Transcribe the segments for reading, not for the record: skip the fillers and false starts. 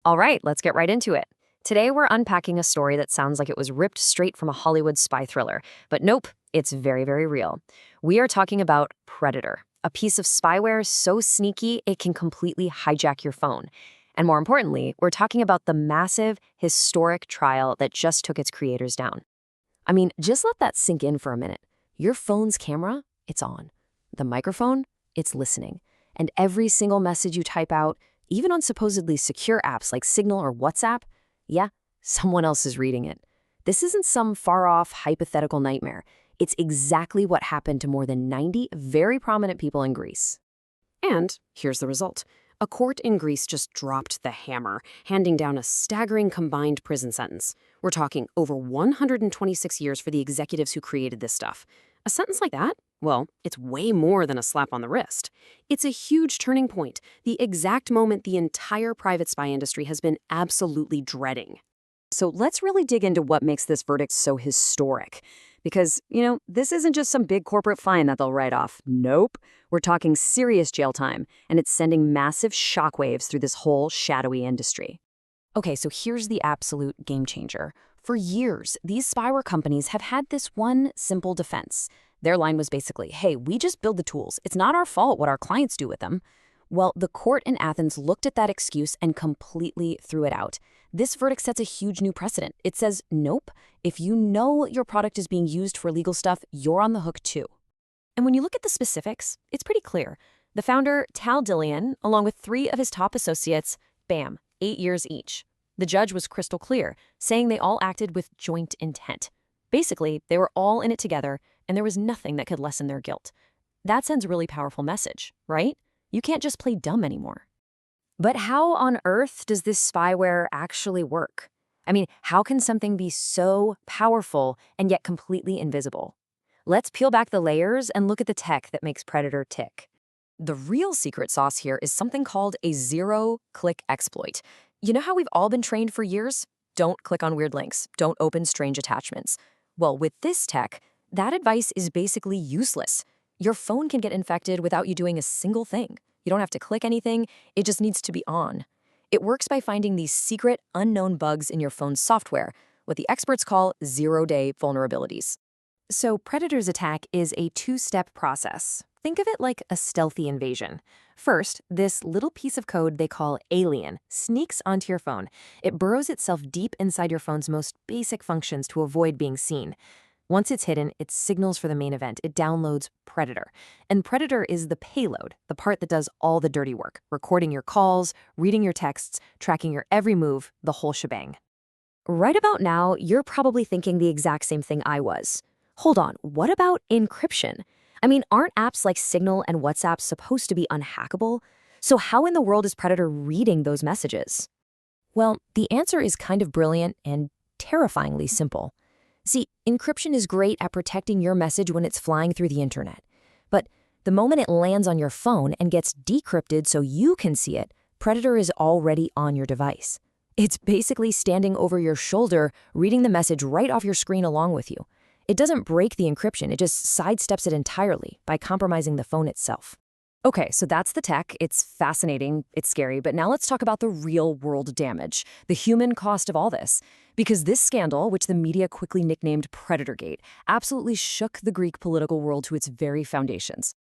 All right, let's get right into it. Today, we're unpacking a story that sounds like it was ripped straight from a Hollywood spy thriller. But nope, it's very, very real. We are talking about Predator, a piece of spyware so sneaky it can completely hijack your phone. And more importantly, we're talking about the massive, historic trial that just took its creators down. I mean, just let that sink in for a minute. Your phone's camera, it's on. The microphone, it's listening. And every single message you type out, even on supposedly secure apps like Signal or WhatsApp, yeah, someone else is reading it. This isn't some far-off hypothetical nightmare. It's exactly what happened to more than 90 very prominent people in Greece. And here's the result. A court in Greece just dropped the hammer, handing down a staggering combined prison sentence. We're talking over 126 years for the executives who created this stuff. A sentence like that? Well, it's way more than a slap on the wrist. It's a huge turning point, the exact moment the entire private spy industry has been absolutely dreading. So let's really dig into what makes this verdict so historic. Because, this isn't just some big corporate fine that they'll write off. Nope. We're talking serious jail time, and it's sending massive shockwaves through this whole shadowy industry. Okay, so here's the absolute game changer. For years, these spyware companies have had this one simple defense. Their line was basically, hey, we just build the tools. It's not our fault what our clients do with them. Well, the court in Athens looked at that excuse and completely threw it out. This verdict sets a huge new precedent. It says, nope, if you know your product is being used for illegal stuff, you're on the hook too. And when you look at the specifics, it's pretty clear. The founder, Tal Dillian, along with 3 of his top associates, bam, 8 years each. The judge was crystal clear, saying they all acted with joint intent. Basically, they were all in it together, and there was nothing that could lessen their guilt. That sends a really powerful message, right? You can't just play dumb anymore. But how on earth does this spyware actually work? I mean, how can something be so powerful and yet completely invisible? Let's peel back the layers and look at the tech that makes Predator tick. The real secret sauce here is something called a zero-click exploit. You know how we've all been trained for years? Don't click on weird links. Don't open strange attachments. Well, with this tech, that advice is basically useless. Your phone can get infected without you doing a single thing. You don't have to click anything, it just needs to be on. It works by finding these secret, unknown bugs in your phone's software, what the experts call zero-day vulnerabilities. So Predator's attack is a 2-step process. Think of it like a stealthy invasion. First, this little piece of code they call Alien sneaks onto your phone. It burrows itself deep inside your phone's most basic functions to avoid being seen. Once it's hidden, it signals for the main event. It downloads Predator. And Predator is the payload, the part that does all the dirty work, recording your calls, reading your texts, tracking your every move, the whole shebang. Right about now, you're probably thinking the exact same thing I was. Hold on, what about encryption? I mean, aren't apps like Signal and WhatsApp supposed to be unhackable? So how in the world is Predator reading those messages? Well, the answer is kind of brilliant and terrifyingly simple. See, encryption is great at protecting your message when it's flying through the internet. But the moment it lands on your phone and gets decrypted so you can see it, Predator is already on your device. It's basically standing over your shoulder, reading the message right off your screen along with you. It doesn't break the encryption, it just sidesteps it entirely by compromising the phone itself. Okay, so that's the tech. It's fascinating, it's scary, but now let's talk about the real-world damage, the human cost of all this. Because this scandal, which the media quickly nicknamed Predatorgate, absolutely shook the Greek political world to its very foundations.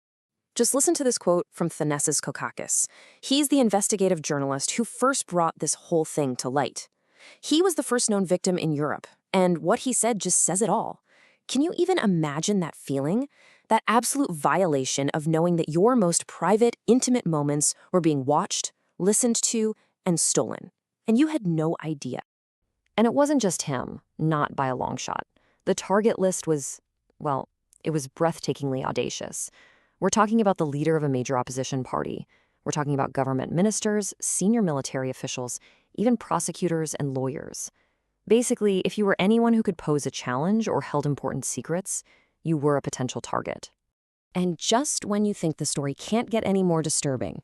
Just listen to this quote from Thanasis Kokakis. He's the investigative journalist who first brought this whole thing to light. He was the first known victim in Europe, and what he said just says it all. Can you even imagine that feeling? That absolute violation of knowing that your most private, intimate moments were being watched, listened to, and stolen. And you had no idea. And it wasn't just him, not by a long shot. The target list was, well, it was breathtakingly audacious. We're talking about the leader of a major opposition party. We're talking about government ministers, senior military officials, even prosecutors and lawyers. Basically, if you were anyone who could pose a challenge or held important secrets, you were a potential target. And just when you think the story can't get any more disturbing,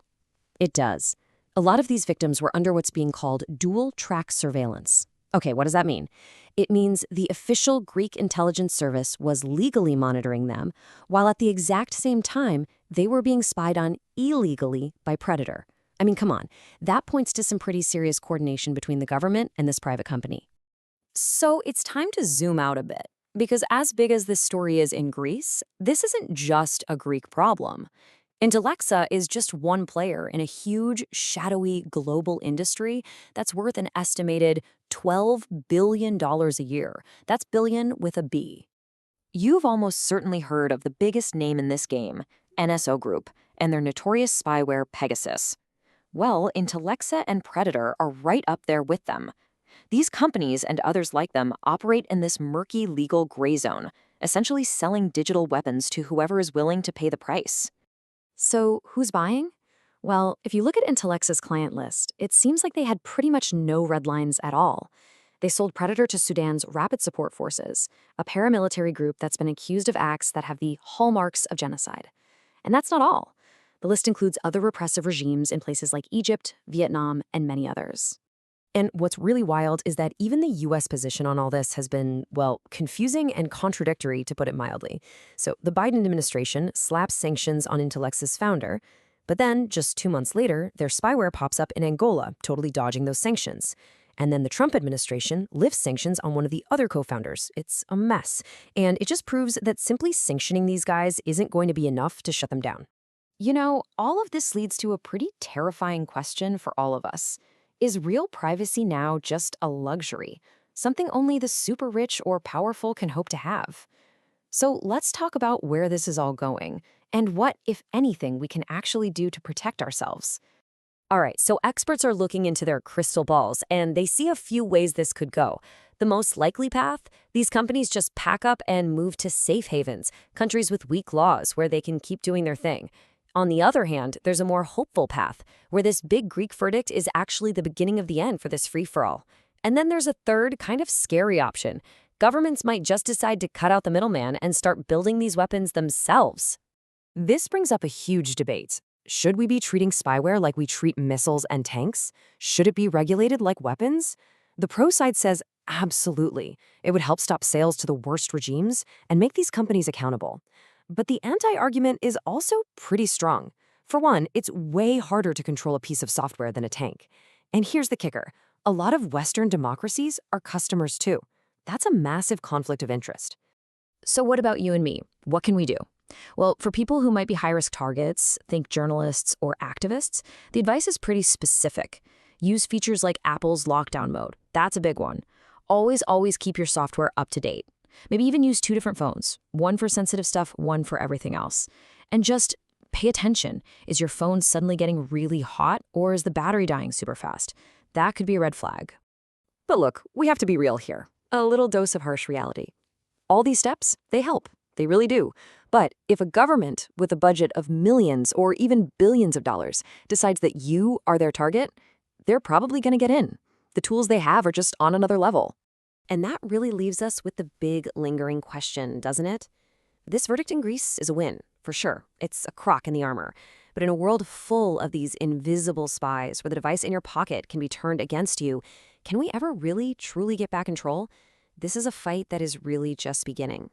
it does. A lot of these victims were under what's being called dual-track surveillance. Okay, what does that mean? It means the official Greek intelligence service was legally monitoring them, while at the exact same time, they were being spied on illegally by Predator. I mean, come on. That points to some pretty serious coordination between the government and this private company. So it's time to zoom out a bit. Because as big as this story is in Greece, this isn't just a Greek problem. Intellexa is just one player in a huge, shadowy global industry that's worth an estimated $12 billion a year. That's billion with a B. You've almost certainly heard of the biggest name in this game, NSO Group, and their notorious spyware Pegasus. Well, Intellexa and Predator are right up there with them. These companies and others like them operate in this murky legal gray zone, essentially selling digital weapons to whoever is willing to pay the price. So, who's buying? Well, if you look at Intellexa's client list, it seems like they had pretty much no red lines at all. They sold Predator to Sudan's Rapid Support Forces, a paramilitary group that's been accused of acts that have the hallmarks of genocide. And that's not all. The list includes other repressive regimes in places like Egypt, Vietnam, and many others. And what's really wild is that even the U.S. position on all this has been, well, confusing and contradictory, to put it mildly. So the Biden administration slaps sanctions on Intellexa's founder, but then, just 2 months later, their spyware pops up in Angola, totally dodging those sanctions. And then the Trump administration lifts sanctions on one of the other co-founders. It's a mess. And it just proves that simply sanctioning these guys isn't going to be enough to shut them down. You know, all of this leads to a pretty terrifying question for all of us. Is real privacy now just a luxury, something only the super rich or powerful can hope to have? So let's talk about where this is all going and what, if anything, we can actually do to protect ourselves. All right, so experts are looking into their crystal balls, and they see a few ways this could go. The most likely path? These companies just pack up and move to safe havens, countries with weak laws where they can keep doing their thing. On the other hand, there's a more hopeful path, where this big Greek verdict is actually the beginning of the end for this free-for-all. And then there's a third, kind of scary option. Governments might just decide to cut out the middleman and start building these weapons themselves. This brings up a huge debate. Should we be treating spyware like we treat missiles and tanks? Should it be regulated like weapons? The pro side says absolutely. It would help stop sales to the worst regimes and make these companies accountable. But the anti-argument is also pretty strong. For one, it's way harder to control a piece of software than a tank. And here's the kicker. A lot of Western democracies are customers too. That's a massive conflict of interest. So what about you and me? What can we do? Well, for people who might be high-risk targets, think journalists or activists, the advice is pretty specific. Use features like Apple's lockdown mode. That's a big one. Always keep your software up to date. Maybe even use 2 different phones, one for sensitive stuff, one for everything else. And just pay attention. Is your phone suddenly getting really hot, or is the battery dying super fast? That could be a red flag. But look, we have to be real here. A little dose of harsh reality. All these steps, they help. They really do. But if a government with a budget of millions or even billions of dollars decides that you are their target, they're probably going to get in. The tools they have are just on another level. And that really leaves us with the big lingering question, doesn't it? This verdict in Greece is a win, for sure. It's a crock in the armor. But in a world full of these invisible spies where the device in your pocket can be turned against you, can we ever really, truly get back control? This is a fight that is really just beginning.